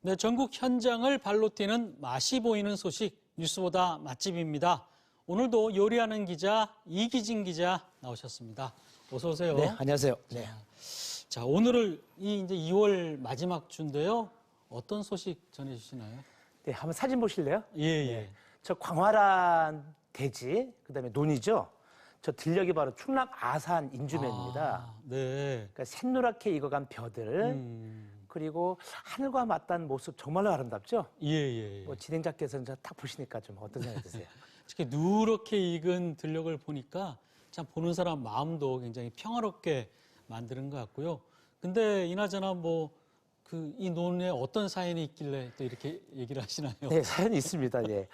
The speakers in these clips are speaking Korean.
네, 전국 현장을 발로 뛰는 맛이 보이는 소식 뉴스보다 맛집입니다. 오늘도 요리하는 기자 이기진 기자 나오셨습니다. 어서 오세요. 네, 안녕하세요. 네. 자, 오늘은 이제 2월 마지막 주인데요. 어떤 소식 전해주시나요? 네, 한번 사진 보실래요? 예, 예. 네. 저 광활한 대지, 그다음에 논이죠. 저 들녘이 바로 충남 아산 인주면입니다. 아, 네. 그러니까 새노랗게 익어간 벼들, 그리고 하늘과 맞닿은 모습 정말로 아름답죠? 예, 예. 뭐 진행자께서는 저 딱 보시니까 좀 어떤 생각이 드세요? 특히 누렇게 익은 들녘을 보니까 참 보는 사람 마음도 굉장히 평화롭게 만드는 것 같고요. 근데 이나저나 이 논에 어떤 사연이 있길래 또 이렇게 얘기를 하시나요? 네, 사연이 있습니다. 예.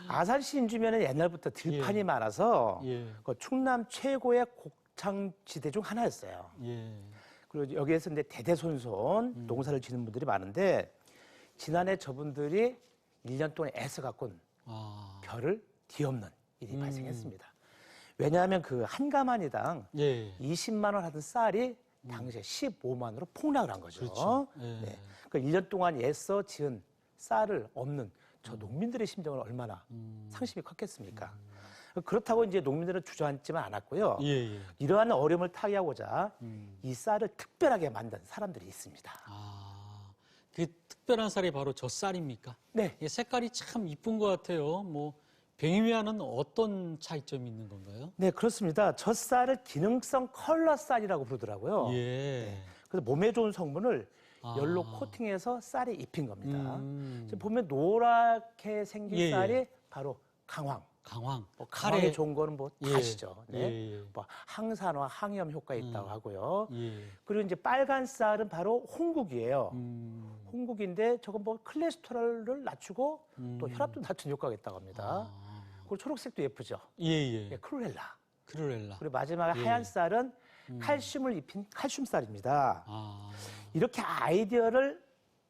아산시 인주면은 옛날부터 들판이 많아서 예. 그 충남 최고의 곡창지대 중 하나였어요. 예. 그리고 여기에서 이제 대대손손 농사를 짓는 분들이 많은데 지난해 저분들이 1년 동안 애써 갖고 온 아, 벼를 뒤엎는 일이 발생했습니다. 왜냐하면 그 한 가마니당 예. 20만 원 하던 쌀이 당시에 15만 원으로 폭락을 한 거죠. 그렇죠. 예. 네. 그 1년 동안 애써 지은 쌀을 없는 저 농민들의 심정은 얼마나 상심이 컸겠습니까? 그렇다고 이제 농민들은 주저앉지만 않았고요. 예, 예. 이러한 어려움을 타개하고자 이 쌀을 특별하게 만든 사람들이 있습니다. 아, 그 특별한 쌀이 바로 저 쌀입니까? 네. 이 색깔이 참 이쁜 것 같아요. 병이와는 어떤 차이점이 있는 건가요? 네, 그렇습니다. 저 쌀을 기능성 컬러 쌀이라고 부르더라고요. 예. 그래서 몸에 좋은 성분을 아. 열로 코팅해서 쌀에 입힌 겁니다. 음. 지금 보면 노랗게 생긴 예, 쌀이 예. 바로 강황. 강황. 강황에 좋은 거는 다 예. 아시죠? 네. 예, 예. 항산화, 항염 효과 있다고 하고요. 예. 그리고 이제 빨간 쌀은 바로 홍국이에요. 홍국인데 저건 콜레스테롤을 낮추고 또 혈압도 낮춘 효과가 있다고 합니다. 그리고 초록색도 예쁘죠? 예, 예. 예, 크루렐라. 크루렐라. 그리고 마지막에 예. 하얀 쌀은 칼슘을 입힌 칼슘쌀입니다. 아, 이렇게 아이디어를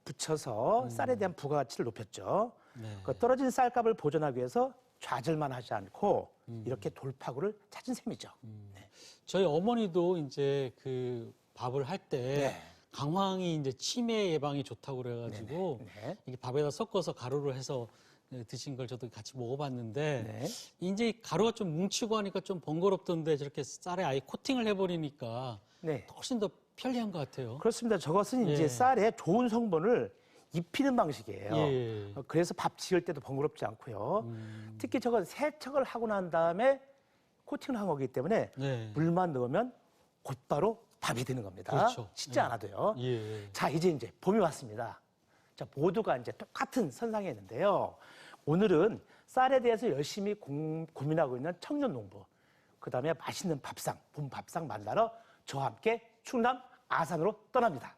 붙여서 쌀에 대한 부가가치를 높였죠. 네. 그 떨어진 쌀값을 보존하기 위해서 좌절만 하지 않고 이렇게 돌파구를 찾은 셈이죠. 네. 저희 어머니도 이제 그 밥을 할 때 네. 강황이 이제 치매 예방이 좋다고 그래가지고 네. 이게 밥에다 섞어서 가루로 해서 드신 걸 저도 같이 먹어봤는데 네. 이제 가루가 좀 뭉치고 하니까 좀 번거롭던데 저렇게 쌀에 아예 코팅을 해버리니까 네. 훨씬 더 편리한 것 같아요. 그렇습니다. 저것은 이제 예. 쌀에 좋은 성분을 입히는 방식이에요. 예. 그래서 밥 지을 때도 번거롭지 않고요. 특히 저건 세척을 하고 난 다음에 코팅을 한 거기 때문에 네. 물만 넣으면 곧바로 밥이 되는 겁니다. 그렇죠. 씻지 않아도요. 예. 자, 이제 봄이 왔습니다. 자, 모두가 이제 똑같은 선상에 있는데요. 오늘은 쌀에 대해서 열심히 고민하고 있는 청년 농부, 그 다음에 맛있는 밥상, 봄 밥상 만나러 저와 함께 충남 아산으로 떠납니다.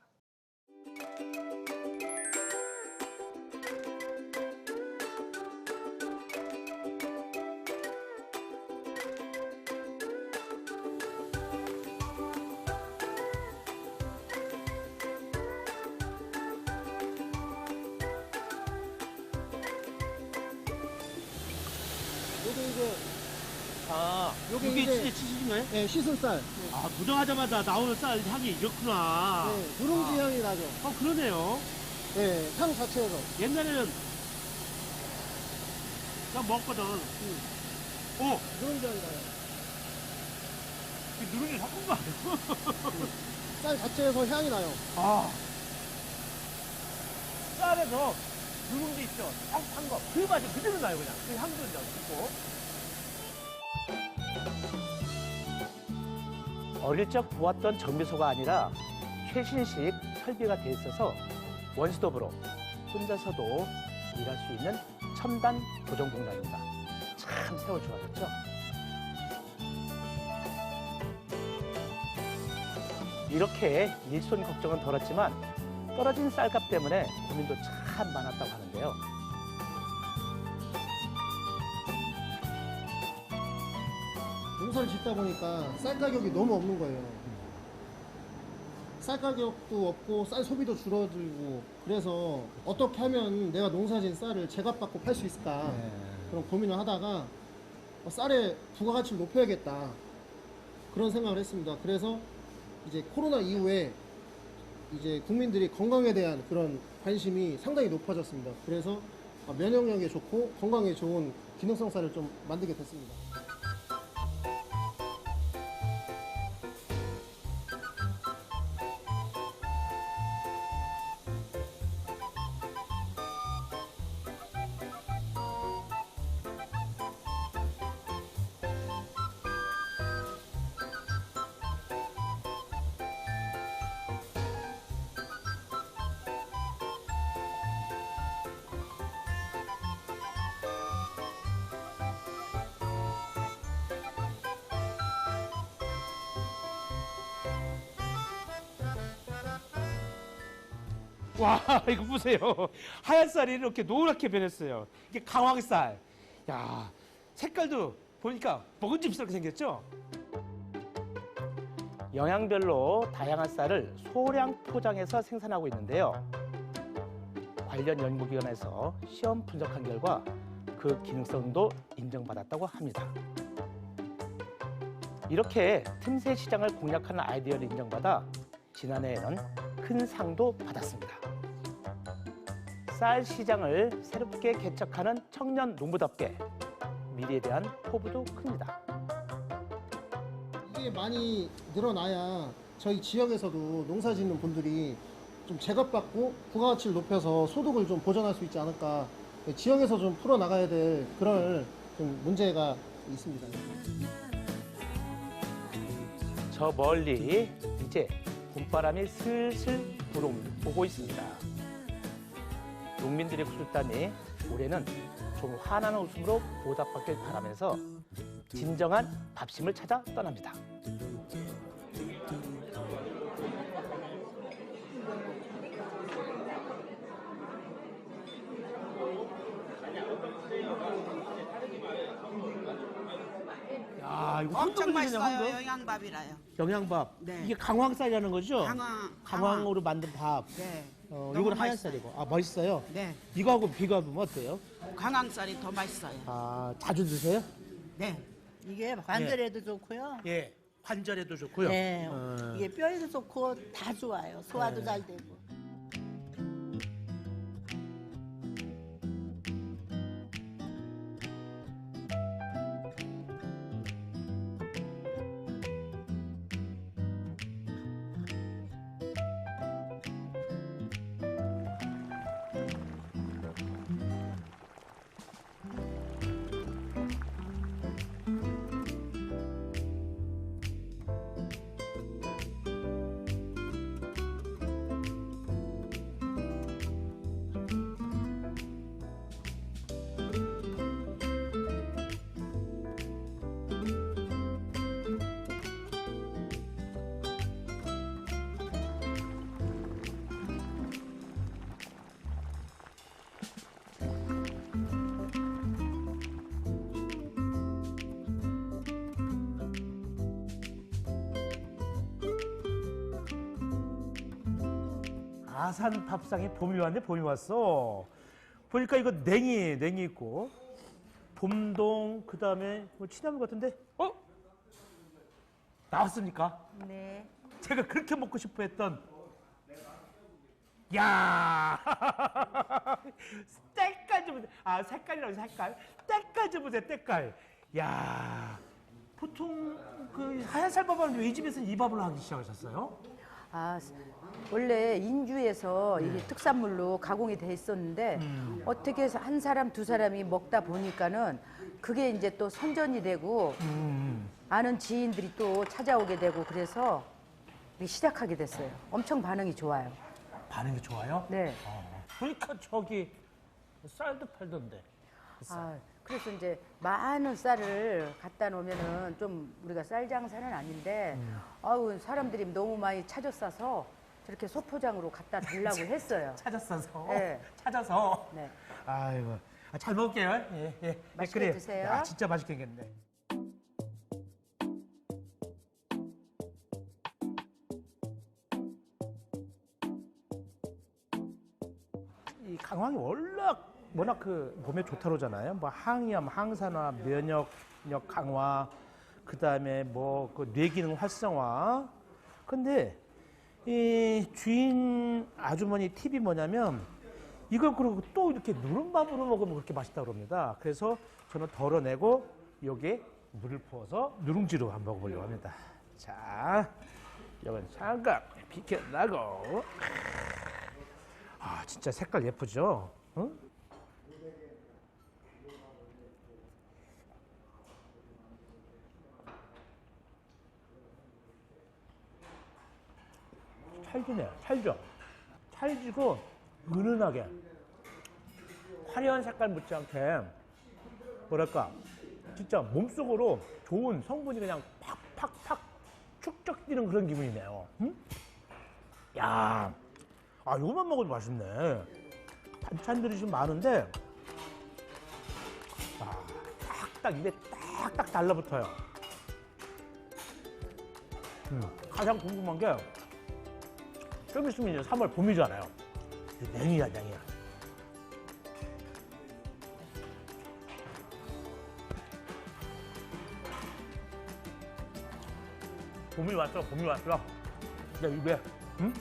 요게 이제 요게 요게 진짜 이제 치즈인가요? 네, 씻은 쌀. 아, 부정하자마자 나오는 쌀 향이 이렇구나. 네, 누룽지 향이 나죠. 그러네요. 네, 향 자체에서. 옛날에는 나 먹거든. 오! 누룽지 향이 나요. 이 누룽지 섞은 거 아니야? 쌀 자체에서 향이 나요. 아. 쌀에서 누룽지 있죠? 한 거. 그 맛이 그대로 나요, 그냥. 그 향도 이제 있고. 어릴 적 보았던 정비소가 아니라 최신식 설비가 돼 있어서 원스톱으로 혼자서도 일할 수 있는 첨단 도전 공간입니다. 참 세월 좋아졌죠? 이렇게 일손 걱정은 덜었지만 떨어진 쌀값 때문에 고민도 참 많았다고 하는데요. 농사를 짓다 보니까 쌀 가격이 너무 없는 거예요. 쌀 가격도 없고 쌀 소비도 줄어들고 그래서 어떻게 하면 내가 농사진 쌀을 제값받고 팔 수 있을까 그런 고민을 하다가 쌀의 부가가치를 높여야겠다 그런 생각을 했습니다. 그래서 이제 코로나 이후에 이제 국민들이 건강에 대한 그런 관심이 상당히 높아졌습니다. 그래서 면역력에 좋고 건강에 좋은 기능성 쌀을 좀 만들게 됐습니다. 와, 이거 보세요. 하얀 쌀이 이렇게 노랗게 변했어요. 이게 강황쌀. 야, 색깔도 보니까 먹은집스럽게 생겼죠? 영양별로 다양한 쌀을 소량 포장해서 생산하고 있는데요. 관련 연구기관에서 시험 분석한 결과 그 기능성도 인정받았다고 합니다. 이렇게 틈새 시장을 공략하는 아이디어를 인정받아 지난해에는 큰 상도 받았습니다. 쌀 시장을 새롭게 개척하는 청년 농부답게 미래에 대한 포부도 큽니다. 이게 많이 늘어나야 저희 지역에서도 농사 짓는 분들이 좀 제값받고 부가가치를 높여서 소득을 좀 보전할 수 있지 않을까. 지역에서 좀 풀어나가야 될 그런 좀 문제가 있습니다. 저 멀리 이제 봄바람이 슬슬 불어오고 있습니다. 농민들의 구슬단이 올해는 좀 환한 웃음으로 보답받길 바라면서 진정한 밥심을 찾아 떠납니다. 야, 이거 엄청 황금이잖아요, 맛있어요. 황금. 영양밥이라요. 영양밥. 네. 이게 강황쌀이라는 거죠? 강황으로 만든 밥. 네. 이거는 너무 하얀 맛있어요. 쌀이고. 아, 맛있어요? 네. 이거하고 비교해보면 어때요? 강황쌀이 더 맛있어요. 아, 자주 드세요? 네. 이게 관절에도 좋고요. 예. 관절에도 좋고요. 네. 어. 이게 뼈에도 좋고 다 좋아요. 소화도 잘 되고. 아산 밥상에 봄이 왔네, 봄이 왔어. 보니까 이거 냉이 있고, 봄동, 그 다음에 뭐 취나물 같은데? 나왔습니까? 네. 제가 그렇게 먹고 싶어 했던, 야 때깔 좀 보세요. 아, 색깔이라고 색깔. 때깔 좀 보세요, 때깔. 야 보통 그 하얀 쌀밥은 왜 이 집에서는 이 밥을 하기 시작하셨어요? 아, 원래 인주에서 이게 특산물로 가공이 돼 있었는데 어떻게 해서 한 사람 두 사람이 먹다 보니까는 그게 이제 또 선전이 되고 아는 지인들이 또 찾아오게 되고 그래서 시작하게 됐어요. 엄청 반응이 좋아요. 반응이 좋아요? 네. 그러니까 저기 쌀도 팔던데. 아, 그래서 이제 많은 쌀을 갖다 놓으면은 좀 우리가 쌀 장사는 아닌데 아우 사람들이 너무 많이 찾아싸서 저렇게 소포장으로 갖다 달라고 했어요. 찾았어서. 네. 찾아서. 네. 아이고. 잘 먹을게요. 예, 예. 맛있게 그래요. 드세요. 야, 진짜 맛있게 생겼네. 이 강황이 워낙 그 몸에 좋다 그러잖아요. 뭐 항염, 항산화, 면역력 강화, 그다음에 뭐 그 뇌기능 활성화. 근데 이 주인 아주머니 팁이 뭐냐면 이걸 그리고 또 이렇게 누른밥으로 먹으면 그렇게 맛있다고 그럽니다. 그래서 저는 덜어내고 여기에 물을 부어서 누룽지로 한번 먹어보려고 합니다. 자, 이건 잠깐 비켜나고. 아, 진짜 색깔 예쁘죠? 응? 찰지네요. 찰져. 찰지고 은은하게 화려한 색깔 못지않게 뭐랄까 진짜 몸속으로 좋은 성분이 그냥 팍팍팍 축적 뛰는 그런 기분이네요. 응? 야, 아 이거만 먹어도 맛있네. 반찬들이 좀 많은데 딱딱 입에 딱딱 달라붙어요. 가장 궁금한 게 좀 있으면 이제 3월 봄이잖아요. 냉이야, 냉이야. 봄이 왔어, 봄이 왔어. 야, 입에, 응?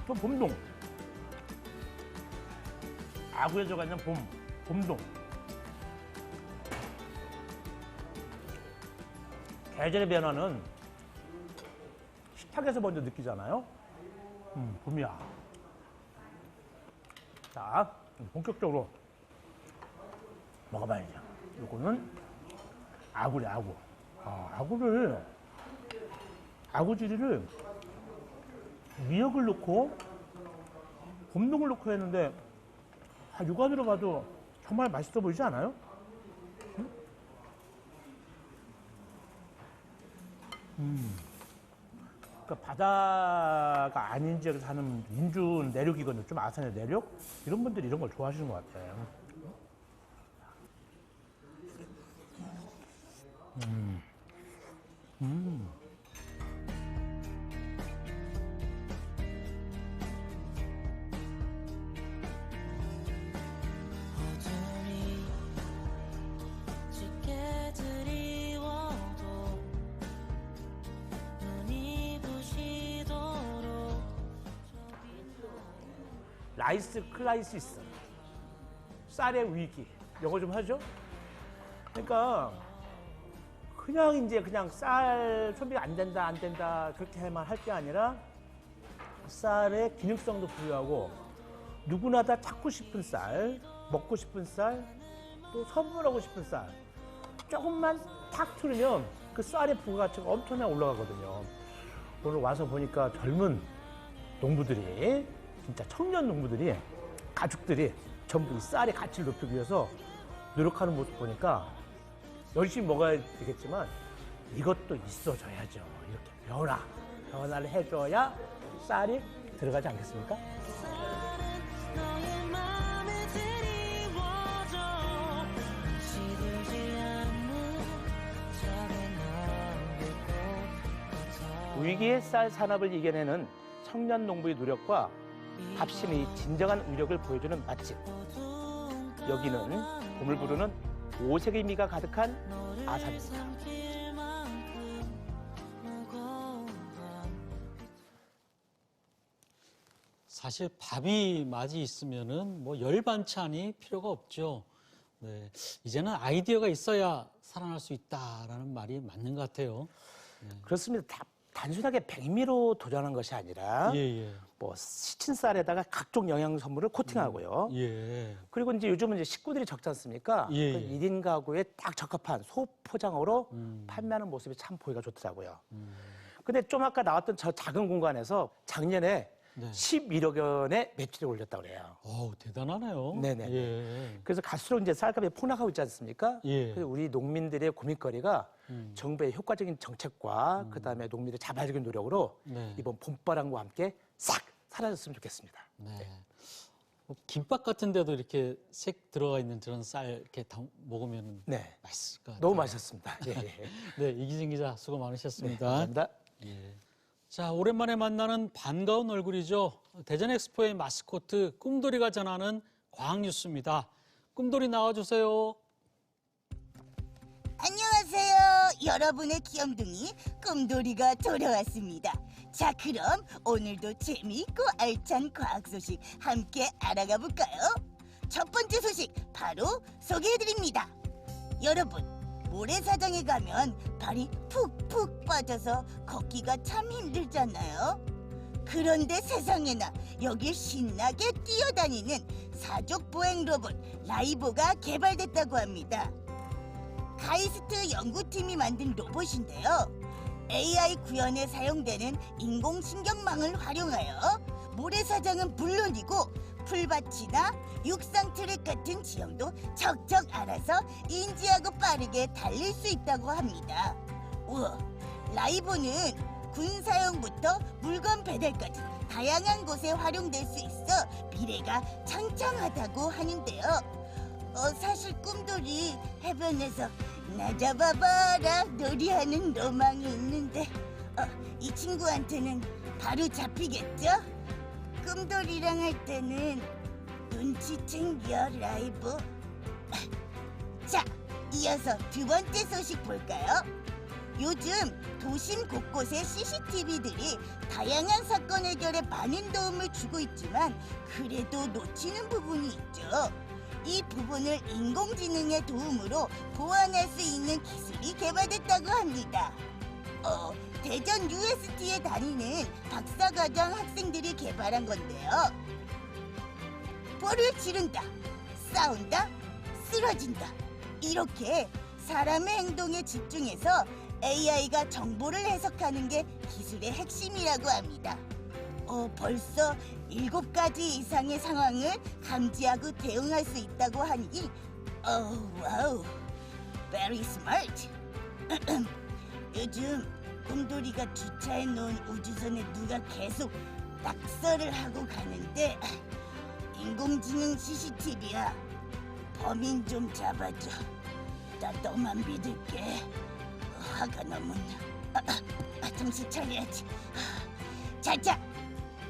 또 봄동. 아구에 들어가 있는 봄동. 계절의 변화는 식탁에서 먼저 느끼잖아요. 봄이야. 자, 본격적으로 먹어봐야죠. 요거는 아구래, 아구. 아구지리를 미역을 넣고 봄동을 넣고 했는데 육안으로 봐도 정말 맛있어 보이지 않아요? 그러니까 바다가 아닌 지역에 사는 인준 내륙이거든요. 좀 아산의 내륙? 이런 분들이 이런 걸 좋아하시는 것 같아요. 어둠이 짙게 드리워도 눈이 부시도록 라이스 클라이시스, 쌀의 위기, 이거 좀 하죠. 그러니까 그냥 이제 그냥 쌀 소비가 안 된다 그렇게만 할 게 아니라 쌀의 기능성도 부여하고 누구나 다 찾고 싶은 쌀, 먹고 싶은 쌀, 또 선물하고 싶은 쌀 조금만 탁 틀으면 그 쌀의 부가가치가 엄청나게 올라가거든요. 오늘 와서 보니까 젊은 농부들이 진짜 청년 농부들이 가족들이 전부 이 쌀의 가치를 높이기 위해서 노력하는 모습 보니까 열심히 먹어야 되겠지만 이것도 있어줘야죠. 이렇게 변화를 해줘야 쌀이 들어가지 않겠습니까? 너의 맘에 드리워줘 시들지 않는 작은 나무꽃 같아 위기의 쌀 산업을 이겨내는 청년 농부의 노력과 밥심이 진정한 위력을 보여주는 맛집. 여기는 봄을 부르는 오색의 미가 가득한 아산입니다. 사실 밥이 맛이 있으면은 뭐 열 반찬이 필요가 없죠. 네, 이제는 아이디어가 있어야 살아날 수 있다라는 말이 맞는 것 같아요. 그렇습니다. 단순하게 백미로 도전한 것이 아니라 예. 뭐 시친 쌀에다가 각종 영양 성분을 코팅하고요. 예. 그리고 이제 요즘은 이제 식구들이 적지 않습니까? 예. 그 1인 가구에 딱 적합한 소포장으로 판매하는 모습이 참 보기가 좋더라고요. 근데 좀 아까 나왔던 저 작은 공간에서 작년에 네. 11억 원의 매출을 올렸다고 그래요. 대단하네요. 네네. 예. 그래서 갈수록 이제 쌀값이 폭락하고 있지 않습니까? 예. 그래서 우리 농민들의 고민거리가 정부의 효과적인 정책과 그다음에 농민의 자발적인 노력으로 네. 이번 봄바람과 함께 싹 사라졌으면 좋겠습니다. 네. 뭐 김밥 같은 데도 이렇게 색 들어가 있는 저런 쌀 이렇게 먹으면 네. 맛있을 것 같아요. 너무 맛있었습니다. 예. 네, 이기진 기자 수고 많으셨습니다. 네, 감사합니다. 예. 자, 오랜만에 만나는 반가운 얼굴이죠. 대전 엑스포의 마스코트 꿈돌이가 전하는 과학뉴스입니다. 꿈돌이 나와주세요. 안녕하세요. 여러분의 귀염둥이 꿈돌이가 돌아왔습니다. 자, 그럼 오늘도 재미있고 알찬 과학 소식 함께 알아가 볼까요? 첫 번째 소식 바로 소개해드립니다. 여러분, 모래사장에 가면 발이 푹푹 빠져서 걷기가 참 힘들잖아요. 그런데 세상에나 여길 신나게 뛰어다니는 사족 보행 로봇 라이보가 개발됐다고 합니다. 카이스트 연구팀이 만든 로봇인데요. AI 구현에 사용되는 인공신경망을 활용하여 모래사장은 물론이고 풀밭이나 육상 트랙 같은 지형도 척척 알아서 인지하고 빠르게 달릴 수 있다고 합니다. 우와, 라이보는 군사용부터 물건 배달까지 다양한 곳에 활용될 수 있어 미래가 창창하다고 하는데요. 사실 꿈돌이 해변에서 나 잡아봐라 놀이하는 로망이 있는데 이 친구한테는 바로 잡히겠죠? 꿈돌이랑 할 때는 눈치 챙겨 라이브. 자, 이어서 두 번째 소식 볼까요? 요즘 도심 곳곳의 CCTV들이 다양한 사건 해결에 많은 도움을 주고 있지만 그래도 놓치는 부분이 있죠. 이 부분을 인공지능의 도움으로 보완할 수 있는 기술이 개발됐다고 합니다. 대전 UST에 다니는 박사과정 학생들이 개발한 건데요. 볼을 지른다, 싸운다, 쓰러진다. 이렇게 사람의 행동에 집중해서 AI가 정보를 해석하는 게 기술의 핵심이라고 합니다. 벌써 7가지 이상의 상황을 감지하고 대응할 수 있다고 하니 와우, very smart. 요즘 꿈돌이가 주차해 놓은 우주선에 누가 계속 낙서를 하고 가는데 인공지능 CCTV야, 범인 좀 잡아줘. 나 너만 믿을게. 화가 너무 나. 정신 차려야지. 자자,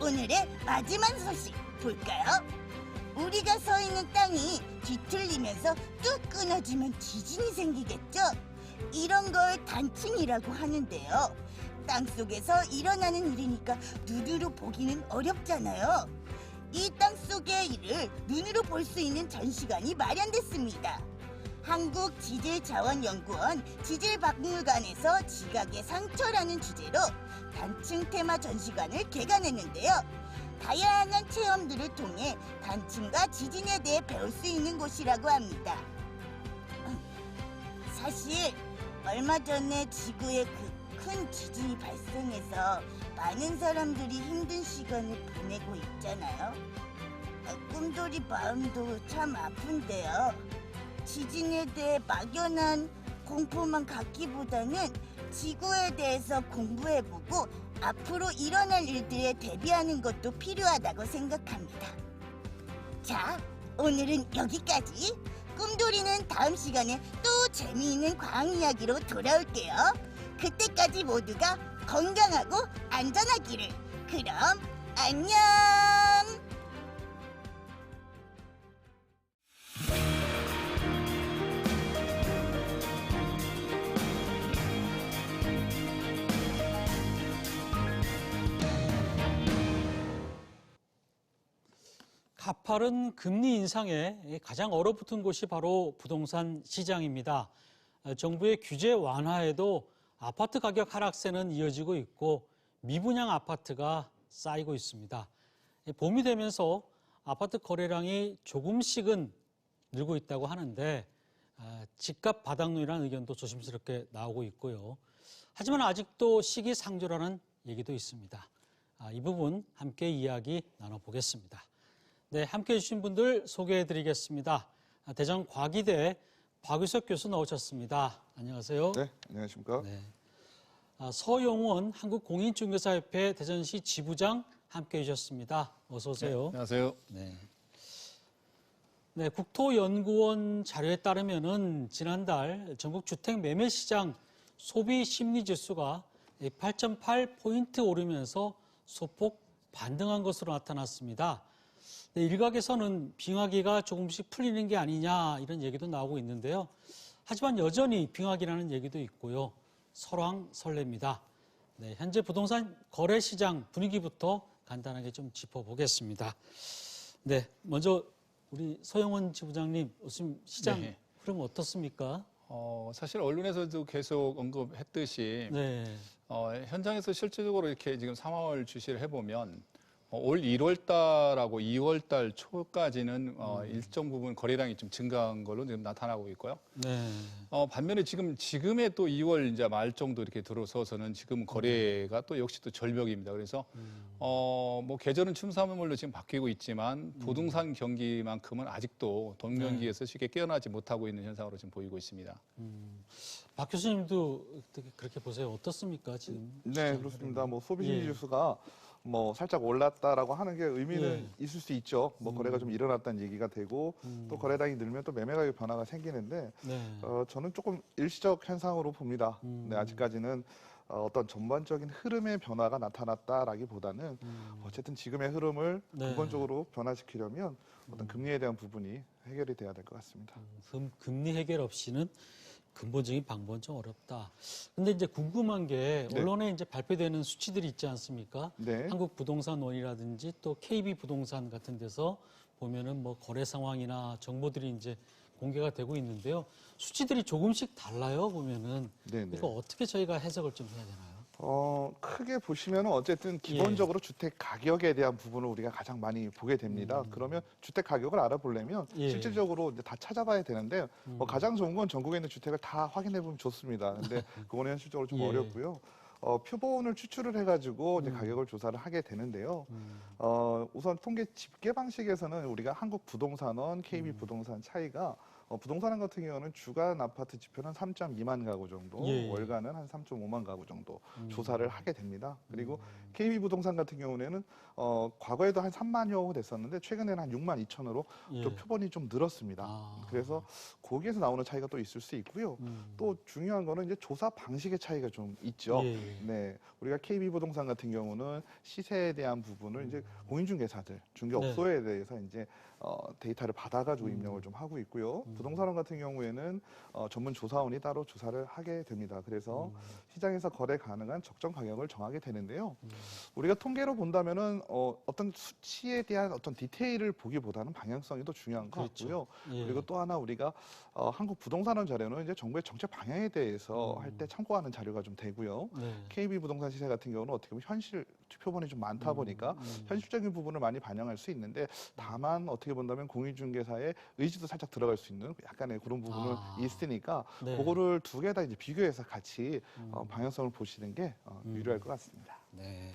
오늘의 마지막 소식 볼까요? 우리가 서 있는 땅이 뒤틀리면서 뚝 끊어지면 지진이 생기겠죠? 이런 걸 단층이라고 하는데요. 땅속에서 일어나는 일이니까 눈으로 보기는 어렵잖아요. 이 땅속의 일을 눈으로 볼 수 있는 전시관이 마련됐습니다. 한국지질자원연구원 지질박물관에서 지각의 상처라는 주제로 단층 테마 전시관을 개관했는데요. 다양한 체험들을 통해 단층과 지진에 대해 배울 수 있는 곳이라고 합니다. 사실 얼마 전에 지구에 큰 지진이 발생해서 많은 사람들이 힘든 시간을 보내고 있잖아요. 꿈돌이 마음도 참 아픈데요. 지진에 대해 막연한 공포만 갖기보다는 지구에 대해서 공부해보고 앞으로 일어날 일들에 대비하는 것도 필요하다고 생각합니다. 자, 오늘은 여기까지. 꿈돌이는 다음 시간에 또 재미있는 과학 이야기로 돌아올게요. 그때까지 모두가 건강하고 안전하기를. 그럼 안녕! 가파른 금리 인상에 가장 얼어붙은 곳이 바로 부동산 시장입니다. 정부의 규제 완화에도 아파트 가격 하락세는 이어지고 있고 미분양 아파트가 쌓이고 있습니다. 봄이 되면서 아파트 거래량이 조금씩은 늘고 있다고 하는데 집값 바닥론이라는 의견도 조심스럽게 나오고 있고요. 하지만 아직도 시기상조라는 얘기도 있습니다. 이 부분 함께 이야기 나눠보겠습니다. 네, 함께해 주신 분들 소개해드리겠습니다. 대전 과기대 박유석 교수 나오셨습니다. 안녕하세요. 네, 안녕하십니까. 네. 서용원 한국공인중개사협회 대전시 지부장 함께해 주셨습니다. 어서 오세요. 네, 안녕하세요. 네. 네, 국토연구원 자료에 따르면은 지난달 전국 주택 매매 시장 소비 심리 지수가 8.8포인트 오르면서 소폭 반등한 것으로 나타났습니다. 네, 일각에서는 빙하기가 조금씩 풀리는 게 아니냐 이런 얘기도 나오고 있는데요. 하지만 여전히 빙하기라는 얘기도 있고요. 설왕설래입니다. 네, 현재 부동산 거래 시장 분위기부터 간단하게 좀 짚어보겠습니다. 네, 먼저 우리 서영원 지부장님, 요즘 시장 네. 흐름 어떻습니까? 사실 언론에서도 계속 언급했듯이 네, 현장에서 실질적으로 이렇게 지금 상황을 주시를 해보면 올 1월 달하고 2월 달 초까지는 일정 부분 거래량이 좀 증가한 걸로 지금 나타나고 있고요. 네, 반면에 지금의 또 2월 이제 말 정도 이렇게 들어서서는 지금 거래가 또 역시 또 절벽입니다. 그래서 뭐 계절은 춤사물로 지금 바뀌고 있지만 부동산 경기만큼은 아직도 돈 경기에서 쉽게 깨어나지 못하고 있는 현상으로 지금 보이고 있습니다. 박 교수님도 어떻게 그렇게 보세요? 어떻습니까 지금? 네, 시장 그렇습니다. 흐름이? 뭐 소비심 예. 지수가 뭐 살짝 올랐다라고 하는 게 의미는 예. 있을 수 있죠. 뭐 거래가 좀 일어났다는 얘기가 되고 또 거래량이 늘면 또 매매 가격 변화가 생기는데 네, 저는 조금 일시적 현상으로 봅니다. 네, 아직까지는 어떤 전반적인 흐름의 변화가 나타났다라기보다는 어쨌든 지금의 흐름을 네. 근본적으로 변화시키려면 어떤 금리에 대한 부분이 해결이 돼야 될 것 같습니다. 금리 해결 없이는 근본적인 방법은 좀 어렵다. 근데 이제 궁금한 게 네. 언론에 이제 발표되는 수치들이 있지 않습니까? 네. 한국부동산원이라든지 또 KB부동산 같은 데서 보면은 뭐 거래 상황이나 정보들이 이제 공개가 되고 있는데요. 수치들이 조금씩 달라요, 보면은. 네네. 이거 어떻게 저희가 해석을 좀 해야 되나요? 크게 보시면 어쨌든 기본적으로 주택 가격에 대한 부분을 우리가 가장 많이 보게 됩니다. 그러면 주택 가격을 알아보려면 예. 실질적으로 이제 다 찾아봐야 되는데 가장 좋은 건 전국에 있는 주택을 다 확인해 보면 좋습니다. 근데 그거는 현실적으로 좀 예. 어렵고요. 표본을 추출을 해가지고 이제 가격을 조사를 하게 되는데요. 우선 통계 집계 방식에서는 우리가 한국부동산원, KB부동산 차이가 부동산 같은 경우는 주간 아파트 지표는 3.2만 가구 정도, 예. 월간은 한 3.5만 가구 정도 조사를 하게 됩니다. 그리고 KB부동산 같은 경우에는 과거에도 한 3만여 호 됐었는데 최근에는 한 6만 2천으로 예. 또 표본이 좀 늘었습니다. 아. 그래서 거기에서 나오는 차이가 또 있을 수 있고요. 또 중요한 거는 이제 조사 방식의 차이가 좀 있죠. 예. 네, 우리가 KB부동산 같은 경우는 시세에 대한 부분을 이제 공인중개사들, 중개업소에 대해서 이제 데이터를 받아가지고 입력을 좀 하고 있고요. 부동산원 같은 경우에는 전문 조사원이 따로 조사를 하게 됩니다. 그래서 시장에서 거래 가능한 적정 가격을 정하게 되는데요. 우리가 통계로 본다면은 어떤 수치에 대한 어떤 디테일을 보기보다는 방향성이 더 중요한 것 그렇죠. 같고요. 예. 그리고 또 하나 우리가 한국부동산원 자료는 이제 정부의 정책 방향에 대해서 할 때 참고하는 자료가 좀 되고요. 네. KB부동산 시세 같은 경우는 어떻게 보면 현실 표본이 좀 많다 보니까 현실적인 부분을 많이 반영할 수 있는데 다만 어떻게 본다면 공인중개사의 의지도 살짝 들어갈 수 있는 약간의 그런 부분은 있으니까 네. 그거를 두 개 다 이제 비교해서 같이 방향성을 보시는 게 유리할 것 같습니다. 네.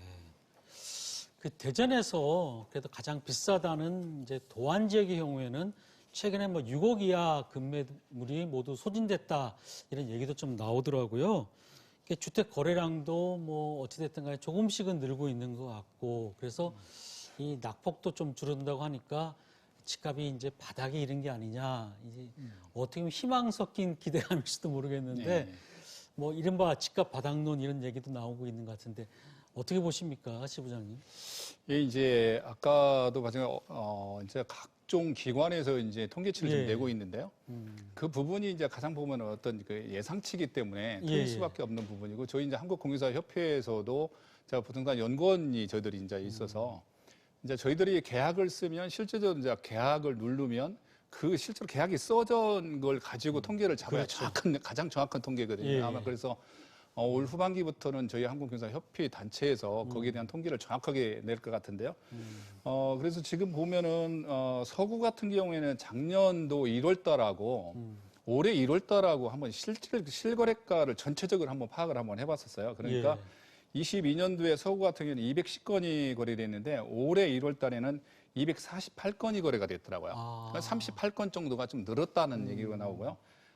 그 대전에서 그래도 가장 비싸다는 이제 도안 지역의 경우에는 최근에 뭐 6억 이하 급매물이 모두 소진됐다 이런 얘기도 좀 나오더라고요. 주택 거래량도 뭐 어찌됐든 간에 조금씩은 늘고 있는 것 같고 그래서 이 낙폭도 좀 줄어든다고 하니까 집값이 이제 바닥에 이른 게 아니냐 이제 어떻게 보면 희망 섞인 기대감일지도 모르겠는데 네. 뭐 이른바 집값 바닥론 이런 얘기도 나오고 있는 것 같은데 어떻게 보십니까, 지부장님? 예, 이제 아까도 마찬가지로 이제 각종 기관에서 이제 통계치를 예. 좀 내고 있는데요. 그 부분이 이제 가장 보면 어떤 그 예상치기 때문에 틀릴 예. 수밖에 없는 부분이고 저희 이제 한국공유사협회에서도 제가 부동산 연구원이 저희들이 이제 있어서 이제 저희들이 계약을 쓰면 실제적으로 이제 계약을 누르면 그 실제로 계약이 써진 걸 가지고 통계를 잡아야 그렇죠. 가장 정확한 통계거든요. 예. 아마 그래서 올 후반기부터는 저희 한국경사협회 단체에서 거기에 대한 통계를 정확하게 낼 것 같은데요. 그래서 지금 보면은 서구 같은 경우에는 작년도 1월 달하고 올해 1월 달하고 한번 실거래가를 전체적으로 한번 파악을 한번 해봤었어요. 그러니까 22년도에 서구 같은 경우는 210건이 거래됐는데 올해 1월 달에는 248건이 거래가 됐더라고요. 그러니까 38건 정도가 좀 늘었다는 얘기가 나오고요.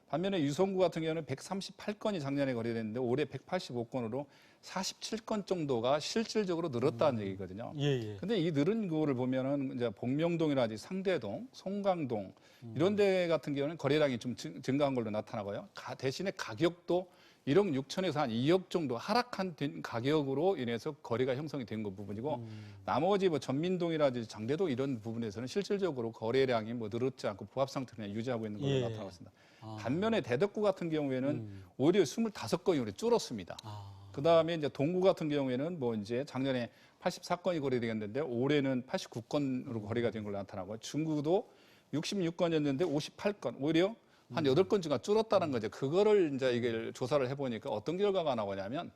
반면에 유성구 같은 경우는 138건이 작년에 거래됐는데 올해 185건으로 47건 정도가 실질적으로 늘었다는 얘기거든요. 예. 근데 이 늘은 거를 보면은 이제 복명동이라든지 상대동, 송강동 이런 데 같은 경우는 거래량이 좀 증가한 걸로 나타나고요. 대신에 가격도 1억 6천에서 한 2억 정도 하락한 가격으로 인해서 거래가 형성이 된 것 부분이고 나머지 뭐 전민동이라든지 장대동 이런 부분에서는 실질적으로 거래량이 뭐 늘었지 않고 부합 상태를 그냥 유지하고 있는 걸로 나타나고 있습니다. 반면에 대덕구 같은 경우에는 오히려 25건이 줄었습니다. 그다음에 이제 동구 같은 경우에는 뭐 이제 작년에 84건이 거래되겠는데 올해는 89건으로 거래가 된 걸로 나타나고 중구도 66건이었는데 58건. 오히려 한 8건 중간 줄었다는 거죠. 그거를 이제 이게 조사를 해보니까 어떤 결과가 나오냐면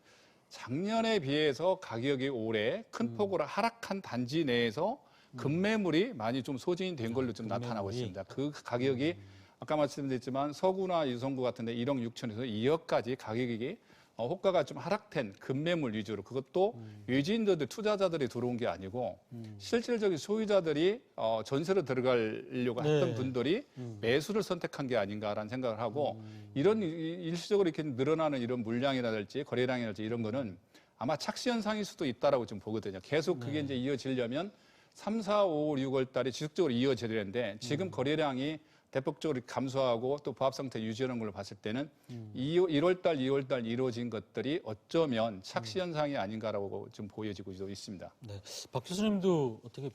작년에 비해서 가격이 올해 큰 폭으로 하락한 단지 내에서 급매물이 많이 좀 소진이 된 걸로 좀 나타나고 있습니다. 그 가격이 아까 말씀드렸지만 서구나 유성구 같은데 1억 6천에서 2억까지 가격이 호가가 좀 하락된 급매물 위주로 그것도 외지인들 투자자들이 들어온 게 아니고 실질적인 소유자들이 전세로 들어가려고 했던 분들이 매수를 선택한 게 아닌가라는 생각을 하고 이런 일시적으로 이렇게 늘어나는 이런 물량이라든지 거래량이라든지 이런 거는 아마 착시 현상일 수도 있다라고 좀 보거든요. 계속 그게 이제 이어지려면 3, 4, 5, 6월 달에 지속적으로 이어져야 되는데 지금 거래량이 대폭적으로 감소하고 또 부합 상태 유지하는 걸로 봤을 때는 1월 달, 2월 달 이루어진 것들이 어쩌면 착시 현상이 아닌가라고 좀 보여지고 있습니다. 네. 박 교수님도 어떻게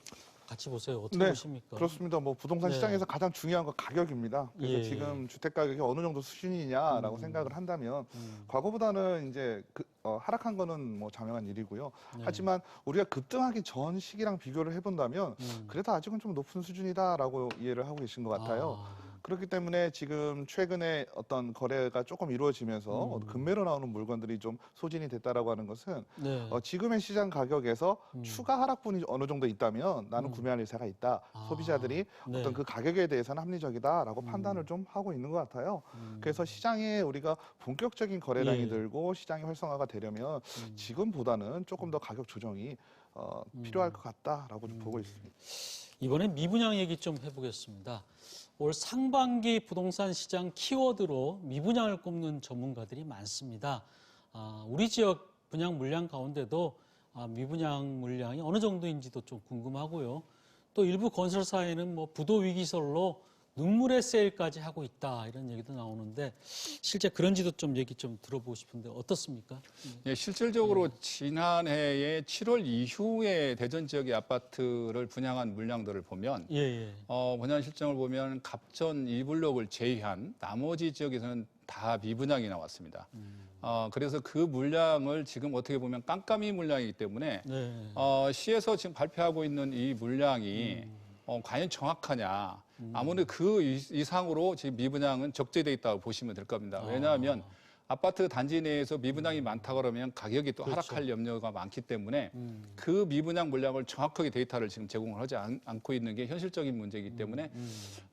같이 보세요? 어떻게 네, 보십니까? 그렇습니다. 뭐 부동산 네. 시장에서 가장 중요한 건 가격입니다. 그래서 예. 지금 주택 가격이 어느 정도 수준이냐라고 생각을 한다면 과거보다는 이제 하락한 거는 뭐 자명한 일이고요. 네. 하지만 우리가 급등하기 전 시기랑 비교를 해본다면 그래도 아직은 좀 높은 수준이다라고 이해를 하고 계신 것 같아요. 그렇기 때문에 지금 최근에 어떤 거래가 조금 이루어지면서 급매로 나오는 물건들이 좀 소진이 됐다라고 하는 것은 네. 지금의 시장 가격에서 추가 하락분이 어느 정도 있다면 나는 구매할 의사가 있다. 소비자들이 네. 어떤 그 가격에 대해서는 합리적이다라고 판단을 좀 하고 있는 것 같아요. 그래서 시장에 우리가 본격적인 거래량이 예. 늘고 시장이 활성화가 되려면 지금보다는 조금 더 가격 조정이 필요할 것 같다라고 좀 보고 있습니다. 이번엔 미분양 얘기 좀 해보겠습니다. 올 상반기 부동산 시장 키워드로 미분양을 꼽는 전문가들이 많습니다. 우리 지역 분양 물량 가운데도 미분양 물량이 어느 정도인지도 좀 궁금하고요. 또 일부 건설사에는 뭐 부도 위기설로 눈물의 세일까지 하고 있다 이런 얘기도 나오는데 실제 그런지도 좀 얘기 좀 들어보고 싶은데 어떻습니까? 예, 실질적으로 지난해에 7월 이후에 대전 지역의 아파트를 분양한 물량들을 보면 예. 분양 실정을 보면 갑천 2블록을 제외한 나머지 지역에서는 다 미분양이 나왔습니다. 그래서 그 물량을 지금 어떻게 보면 깜깜이 물량이기 때문에 네. 시에서 지금 발표하고 있는 이 물량이 과연 정확하냐. 아무래도 그 이상으로 지금 미분양은 적재되어 있다고 보시면 될 겁니다. 왜냐하면 아파트 단지 내에서 미분양이 많다 그러면 가격이 또 그렇죠. 하락할 염려가 많기 때문에 그 미분양 물량을 정확하게 데이터를 지금 제공을 하지 않고 있는 게 현실적인 문제이기 때문에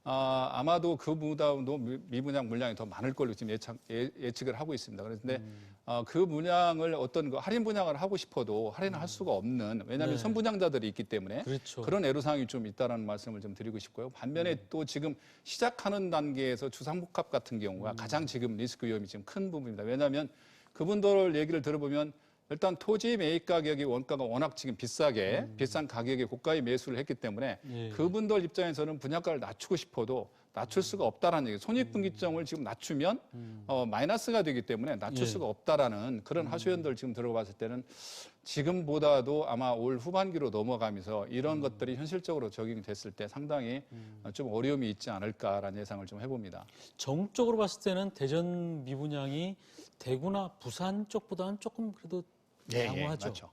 아마도 그보다도 미분양 물량이 더 많을 걸로 지금 예측을 하고 있습니다. 그런데 그 분양을 어떤 그 할인 분양을 하고 싶어도 할인을 할 수가 없는 왜냐하면 네. 선분양자들이 있기 때문에 그렇죠. 그런 애로사항이 좀 있다라는 말씀을 좀 드리고 싶고요. 반면에 또 지금 시작하는 단계에서 주상복합 같은 경우가 가장 지금 리스크 위험이 지금 큰 부분입니다. 왜냐하면 그분들 얘기를 들어보면 일단 토지 매입 가격이 원가가 워낙 지금 비싸게 비싼 가격에 고가에 매수를 했기 때문에 예. 그분들 입장에서는 분양가를 낮추고 싶어도 낮출 수가 없다라는 얘기. 손익분기점을 지금 낮추면 마이너스가 되기 때문에 낮출 예. 수가 없다라는 그런 하소연들 지금 들어봤을 때는 지금보다도 아마 올 후반기로 넘어가면서 이런 것들이 현실적으로 적용이 됐을 때 상당히 좀 어려움이 있지 않을까라는 예상을 좀 해봅니다. 정적으로 봤을 때는 대전 미분양이 대구나 부산 쪽보다는 조금 그래도 양호하죠. 맞죠.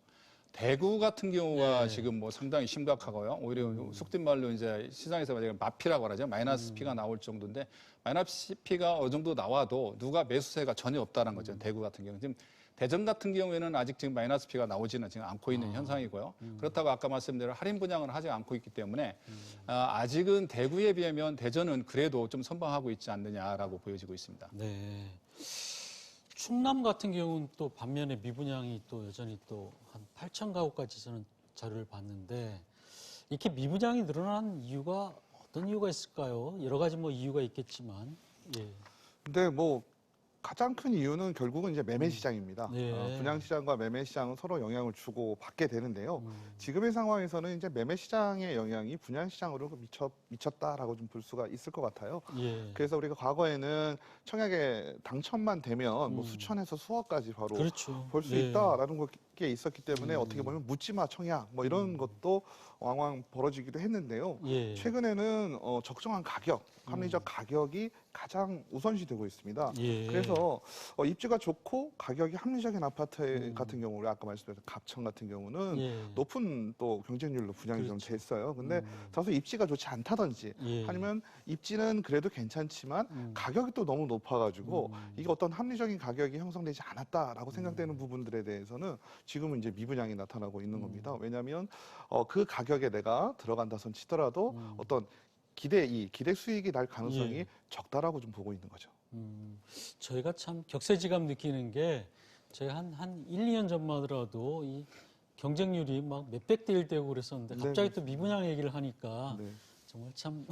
대구 같은 경우가 네. 지금 뭐 상당히 심각하고요. 오히려 속된 말로 이제 시장에서 마피라고 하죠. 마이너스 피가 나올 정도인데 마이너스 피가 어느 정도 나와도 누가 매수세가 전혀 없다는 거죠. 대구 같은 경우는 지금 대전 같은 경우에는 아직 지금 마이너스 피가 나오지는 지금 않고 있는 현상이고요. 그렇다고 아까 말씀대로 할인 분양을 하지 않고 있기 때문에 아직은 대구에 비하면 대전은 그래도 좀 선방하고 있지 않느냐라고 보여지고 있습니다. 네. 충남 같은 경우는 또 반면에 미분양이 또 여전히 또 한 8천 가구까지 저는 자료를 봤는데 이렇게 미분양이 늘어난 이유가 어떤 이유가 있을까요? 여러 가지 뭐 이유가 있겠지만. 예. 근데 뭐 가장 큰 이유는 결국은 이제 매매 시장입니다. 네. 분양 시장과 매매 시장은 서로 영향을 주고 받게 되는데요. 지금의 상황에서는 이제 매매 시장의 영향이 분양 시장으로 미쳤다라고 좀 볼 수가 있을 것 같아요. 예. 그래서 우리가 과거에는 청약에 당첨만 되면 뭐 수천에서 수억까지 바로 그렇죠. 볼 수 예. 있다라는 게 있었기 때문에 어떻게 보면 묻지마 청약 뭐 이런 것도 왕왕 벌어지기도 했는데요. 예. 최근에는 적정한 가격, 합리적 가격이 가장 우선시되고 있습니다. 예. 그래서 입지가 좋고 가격이 합리적인 아파트 같은 경우, 우리 아까 말씀드렸던 갑천 같은 경우는 예. 높은 또 경쟁률로 분양이 좀 그렇죠. 됐어요. 근데 다소 입지가 좋지 않다든지 예. 아니면 입지는 그래도 괜찮지만 가격이 또 너무 높아가지고 이게 어떤 합리적인 가격이 형성되지 않았다라고 생각되는 부분들에 대해서는 지금은 이제 미분양이 나타나고 있는 겁니다. 왜냐하면 그 가격에 내가 들어간다 손 치더라도 어떤 기대 수익이 날 가능성이 예. 적다라고 좀 보고 있는 거죠. 저희가 참 격세지감 느끼는 게 저희가 한 1, 2년 전만 하더라도 이 경쟁률이 막 몇백 대 1 되고 그랬었는데 갑자기 또 미분양 얘기를 하니까 네. 정말 참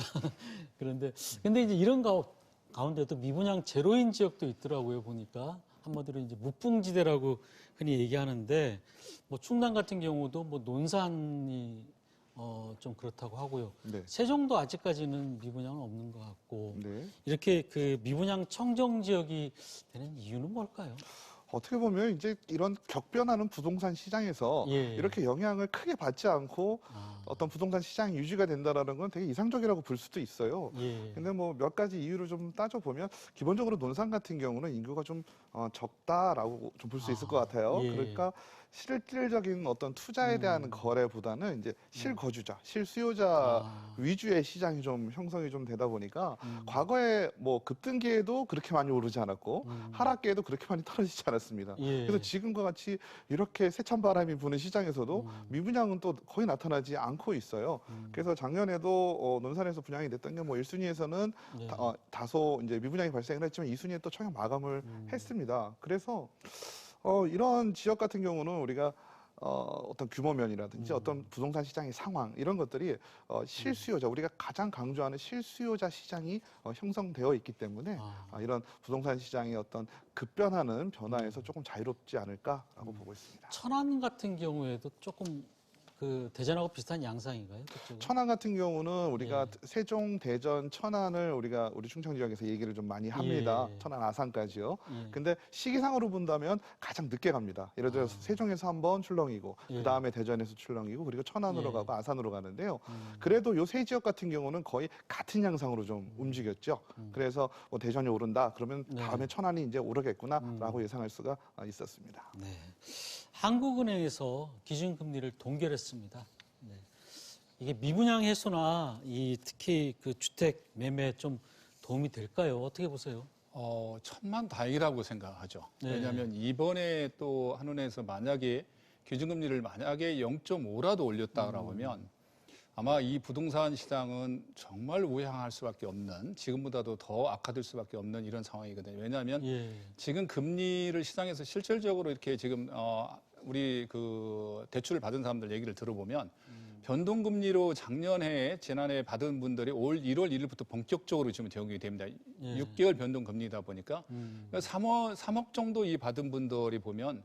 그런데 근데 이제 이런 가운데도 미분양 제로인 지역도 있더라고요. 보니까 한마디로 이제 무풍지대라고 흔히 얘기하는데 뭐 충남 같은 경우도 뭐 논산이 좀 그렇다고 하고요. 네. 세종도 아직까지는 미분양은 없는 것 같고 네. 이렇게 그 미분양 청정 지역이 되는 이유는 뭘까요? 어떻게 보면 이제 이런 격변하는 부동산 시장에서 예. 이렇게 영향을 크게 받지 않고 어떤 부동산 시장이 유지가 된다라는 건 되게 이상적이라고 볼 수도 있어요. 예. 근데 뭐 몇 가지 이유를 좀 따져보면 기본적으로 논산 같은 경우는 인구가 좀 적다라고 좀 볼 수 있을 것 같아요. 예. 그러니까 실질적인 어떤 투자에 대한 거래보다는 이제 실거주자, 실수요자 위주의 시장이 좀 형성이 좀 되다 보니까 과거에 뭐 급등기에도 그렇게 많이 오르지 않았고 하락기에도 그렇게 많이 떨어지지 않았습니다. 예. 그래서 지금과 같이 이렇게 세찬 바람이 부는 시장에서도 미분양은 또 거의 나타나지 않고 있어요. 그래서 작년에도 논산에서 분양이 됐던 게 뭐 1순위에서는 예. 다소 이제 미분양이 발생을 했지만 2순위에 또 청약 마감을 했습니다. 그래서 이런 지역 같은 경우는 우리가 어떤 규모면이라든지 어떤 부동산 시장의 상황 이런 것들이 실수요자 우리가 가장 강조하는 실수요자 시장이 형성되어 있기 때문에 이런 부동산 시장의 어떤 급변하는 변화에서 조금 자유롭지 않을까라고 보고 있습니다. 천안 같은 경우에도 조금 그 대전하고 비슷한 양상인가요? 그쪽은? 천안 같은 경우는 우리가 세종, 대전, 천안을 우리 충청 지역에서 얘기를 좀 많이 합니다. 예. 천안, 아산까지요. 예. 근데 시기상으로 본다면 가장 늦게 갑니다. 예를 들어서 세종에서 한 번 출렁이고 예. 그다음에 대전에서 출렁이고 그리고 천안으로 예. 가고 아산으로 가는데요. 그래도 요 세 지역 같은 경우는 거의 같은 양상으로 좀 움직였죠. 그래서 뭐 대전이 오른다 그러면 네. 다음에 천안이 이제 오르겠구나라고 예상할 수가 있었습니다. 네. 한국은행에서 기준금리를 동결했습니다. 네. 이게 미분양 해소나 특히 그 주택 매매에 좀 도움이 될까요? 어떻게 보세요? 천만다행이라고 생각하죠. 네. 왜냐하면 이번에 또 한은행에서 만약에 기준금리를 만약에 0.5라도 올렸다라고 하면 아마 이 부동산 시장은 정말 우향할 수밖에 없는 지금보다도 더 악화될 수밖에 없는 이런 상황이거든요. 왜냐하면 예. 지금 금리를 시장에서 실질적으로 이렇게 지금 우리 그 대출을 받은 사람들 얘기를 들어보면 변동금리로 지난해 받은 분들이 올 1월 1일부터 본격적으로 지금 적용이 됩니다. 예. 6개월 변동금리다 보니까 그러니까 3억 정도 이 받은 분들이 보면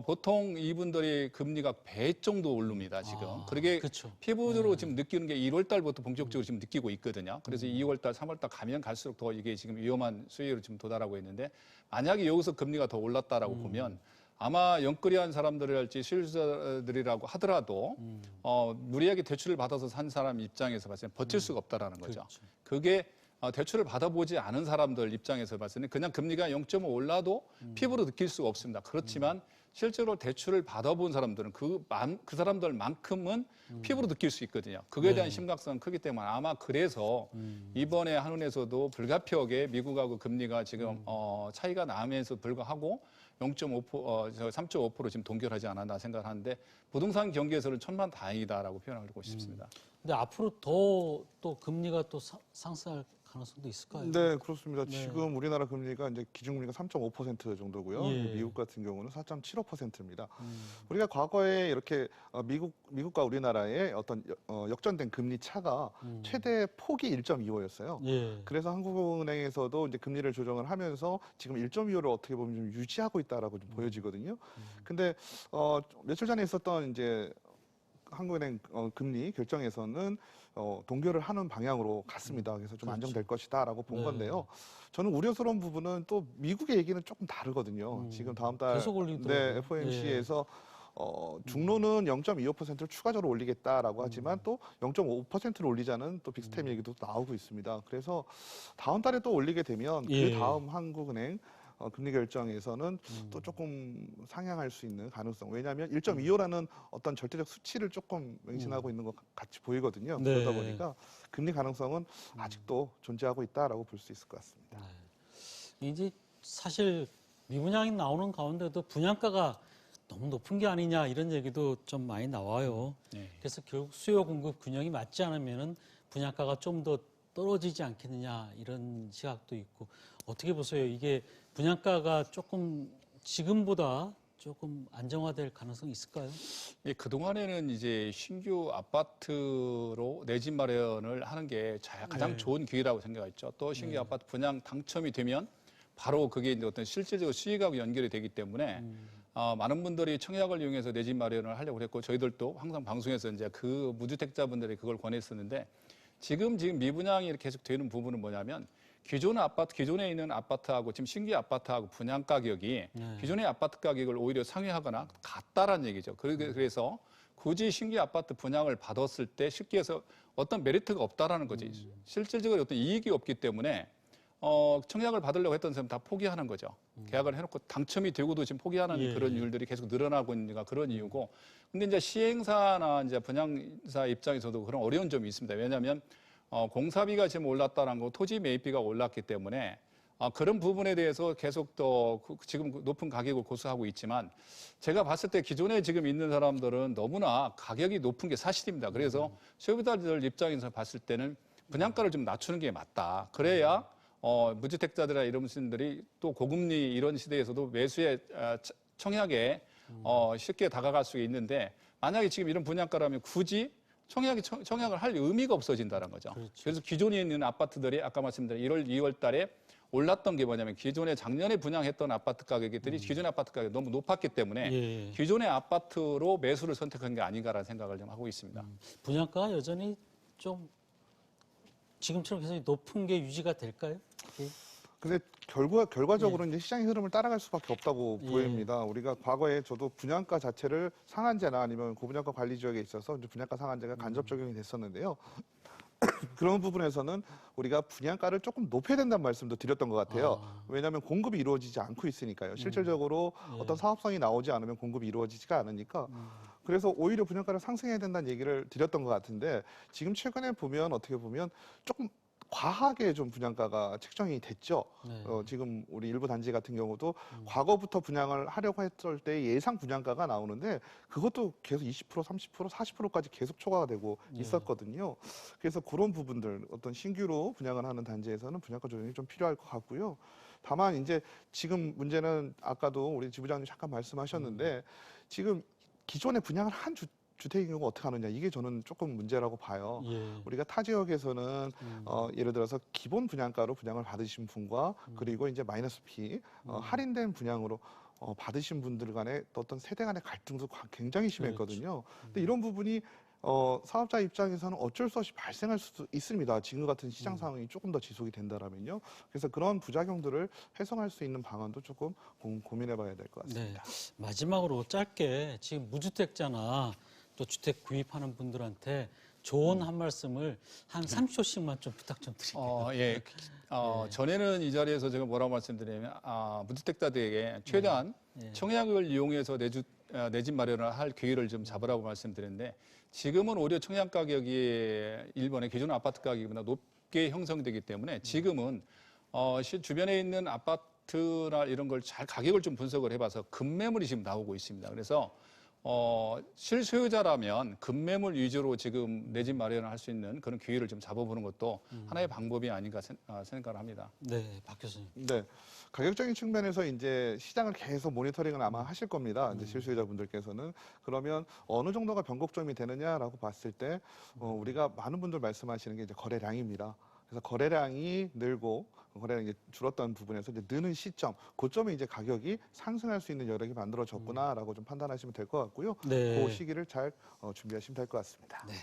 보통 이분들이 금리가 배 정도 오릅니다. 지금. 그러게 그렇죠. 피부로 지금 느끼는 게 1월 달부터 본격적으로 지금 느끼고 있거든요. 그래서 2월 달, 3월 달 가면 갈수록 더 이게 지금 위험한 수위로 지금 도달하고 있는데 만약에 여기서 금리가 더 올랐다라고 보면 아마 영끌이한 사람들이랄지 실수요자들이라고 하더라도 무리하게 대출을 받아서 산 사람 입장에서 봤을 때 버틸 수가 없다라는 거죠. 그렇죠. 그게 대출을 받아보지 않은 사람들 입장에서 봤을 때 그냥 금리가 0.5 올라도 피부로 느낄 수가 없습니다. 그렇지만 실제로 대출을 받아본 사람들은 그 사람들만큼은 피부로 느낄 수 있거든요. 그거에 대한 심각성은 크기 때문에 아마 그래서 이번에 한은에서도 불가피하게 미국하고 금리가 지금 차이가 나면서 불구하고 3.5% 지금 동결하지 않았나 생각하는데 부동산 경기에서는 천만다행이다라고 표현하고 싶습니다. 근데 앞으로 더 또 금리가 또 상승할 가능성도 있을까요? 네, 그렇습니다. 네. 지금 우리나라 금리가 이제 기준금리가 3.5% 정도고요. 예. 미국 같은 경우는 4.75%입니다. 우리가 과거에 이렇게 미국과 우리나라의 어떤 역전된 금리 차가 최대 폭이 1.25였어요. 예. 그래서 한국은행에서도 이제 금리를 조정을 하면서 지금 1.25를 어떻게 보면 좀 유지하고 있다라고 좀 보여지거든요. 근데 며칠 전에 있었던 이제 한국은행 금리 결정에서는 동결을 하는 방향으로 갔습니다. 그래서 좀 그렇죠. 안정될 것이다라고 본 네. 건데요. 저는 우려스러운 부분은 또 미국의 얘기는 조금 다르거든요. 지금 다음 달 계속 올리더라고요. FOMC에서 중로는 0.25%를 추가적으로 올리겠다라고 하지만 또 0.5%를 올리자는 또 빅스텝 얘기도 나오고 있습니다. 그래서 다음 달에 또 올리게 되면 예. 그 다음 한국은행 금리 결정에서는 또 조금 상향할 수 있는 가능성. 왜냐하면 1.25라는 어떤 절대적 수치를 조금 맹신하고 있는 것 같이 보이거든요. 네. 그러다 보니까 금리 가능성은 아직도 존재하고 있다라고 볼 수 있을 것 같습니다. 네. 이제 사실 미분양이 나오는 가운데도 분양가가 너무 높은 게 아니냐 이런 얘기도 좀 많이 나와요. 네. 그래서 결국 수요 공급 균형이 맞지 않으면은 분양가가 좀 더 떨어지지 않겠느냐 이런 시각도 있고 어떻게 보세요? 이게 분양가가 조금 지금보다 조금 안정화될 가능성이 있을까요? 예, 그동안에는 이제 신규 아파트로 내 집 마련을 하는 게 가장 네. 좋은 기회라고 생각했죠. 또 신규 아파트 분양 당첨이 되면 바로 그게 이제 어떤 실질적으로 수익하고 연결이 되기 때문에 많은 분들이 청약을 이용해서 내 집 마련을 하려고 했고 저희들도 항상 방송에서 이제 그 무주택자분들이 그걸 권했었는데 지금 미분양이 계속 되는 부분은 뭐냐면 기존에 있는 아파트하고 지금 신규 아파트하고 분양 가격이 기존의 아파트 가격을 오히려 상회하거나 같다라는 얘기죠. 그래서 굳이 신규 아파트 분양을 받았을 때 쉽게 해서 어떤 메리트가 없다라는 거지. 실질적으로 어떤 이익이 없기 때문에 청약을 받으려고 했던 사람 다 포기하는 거죠. 계약을 해놓고 당첨이 되고도 지금 포기하는 예. 그런 일들이 계속 늘어나고 있는 그런 이유고. 근데 이제 시행사나 이제 분양사 입장에서도 그런 어려운 점이 있습니다. 왜냐하면 공사비가 지금 올랐다는 거, 토지 매입비가 올랐기 때문에 그런 부분에 대해서 계속 또 지금 높은 가격을 고수하고 있지만 제가 봤을 때 기존에 지금 있는 사람들은 너무나 가격이 높은 게 사실입니다. 그래서 소비자들 입장에서 봤을 때는 분양가를 좀 낮추는 게 맞다. 그래야 무주택자들이나 이런 분들이 또 고금리 이런 시대에서도 매수에 청약에 쉽게 다가갈 수 있는데 만약에 지금 이런 분양가라면 굳이 청약을 할 의미가 없어진다는 거죠. 그렇죠. 그래서 기존에 있는 아파트들이 아까 말씀드린 1월, 2월 달에 올랐던 게 뭐냐면 기존에 작년에 분양했던 아파트 가격들이 기존의 아파트 가격이 너무 높았기 때문에 예. 기존의 아파트로 매수를 선택한 게 아닌가라는 생각을 좀 하고 있습니다. 분양가가 여전히 좀 지금처럼 계속 높은 게 유지가 될까요? 예. 근데 결과적으로 이제 시장의 흐름을 따라갈 수밖에 없다고 예. 보입니다. 우리가 과거에 저도 분양가 자체를 상한제나 아니면 고분양가 관리 지역에 있어서 이제 분양가 상한제가 간접 적용이 됐었는데요. 그런 부분에서는 우리가 분양가를 조금 높여야 된다는 말씀도 드렸던 것 같아요. 왜냐하면 공급이 이루어지지 않고 있으니까요. 실질적으로 예. 어떤 사업성이 나오지 않으면 공급이 이루어지지가 않으니까. 그래서 오히려 분양가를 상승해야 된다는 얘기를 드렸던 것 같은데 지금 최근에 보면 어떻게 보면 조금 과하게 좀 분양가가 책정이 됐죠. 네. 지금 우리 일부 단지 같은 경우도 과거부터 분양을 하려고 했을 때 예상 분양가가 나오는데 그것도 계속 20%, 30%, 40%까지 계속 초과가 되고 있었거든요. 그래서 그런 부분들 어떤 신규로 분양을 하는 단지에서는 분양가 조정이 좀 필요할 것 같고요. 다만 이제 지금 문제는 아까도 우리 지부장님 잠깐 말씀하셨는데 지금 기존에 분양을 한 주택의 경우 어떻게 하느냐 이게 저는 조금 문제라고 봐요. 예. 우리가 타 지역에서는 예를 들어서 기본 분양가로 분양을 받으신 분과 그리고 이제 마이너스 피 할인된 분양으로 받으신 분들 간의 어떤 세대 간의 갈등도 굉장히 심했거든요. 근데 이런 부분이 사업자 입장에서는 어쩔 수 없이 발생할 수도 있습니다. 지금 같은 시장 상황이 조금 더 지속이 된다면요. 그래서 그런 부작용들을 해소할 수 있는 방안도 조금 고민해봐야 될 것 같습니다. 네. 마지막으로 짧게 지금 무주택자나 또 주택 구입하는 분들한테 조언 한 말씀을 한 30초씩만 좀 부탁 좀 드릴게요. 예. 전에는 이 자리에서 제가 뭐라고 말씀드리냐면 무주택자들에게 최대한 청약을 이용해서 내 집 마련을 할 기회를 좀 잡으라고 말씀드렸는데 지금은 오히려 청약 가격이 일본의 기존 아파트 가격보다 높게 형성되기 때문에 지금은 주변에 있는 아파트나 이런 걸 잘 가격을 좀 분석을 해봐서 급매물이 지금 나오고 있습니다. 그래서 실소유자라면 급매물 위주로 지금 내 집 마련을 할 수 있는 그런 기회를 좀 잡아보는 것도 하나의 방법이 아닌가 생각을 합니다. 네, 박 교수님. 네. 가격적인 측면에서 이제 시장을 계속 모니터링을 아마 하실 겁니다. 이제 실수요자분들께서는. 그러면 어느 정도가 변곡점이 되느냐라고 봤을 때, 우리가 많은 분들 말씀하시는 게 이제 거래량입니다. 그래서 거래량이 늘고, 거래량이 줄었던 부분에서 이제 느는 시점, 그점에 이제 가격이 상승할 수 있는 여력이 만들어졌구나라고 좀 판단하시면 될 것 같고요. 네. 그 시기를 잘 준비하시면 될 것 같습니다. 네.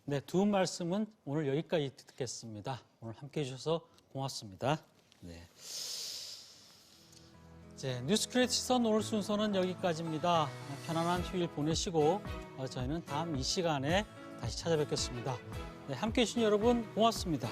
네, 두 말씀은 오늘 여기까지 듣겠습니다. 오늘 함께 해주셔서 고맙습니다. 네. 이제 뉴스크릿 시선 오늘 순서는 여기까지입니다. 편안한 휴일 보내시고 저희는 다음 이 시간에 다시 찾아뵙겠습니다. 네, 함께해 주신 여러분 고맙습니다.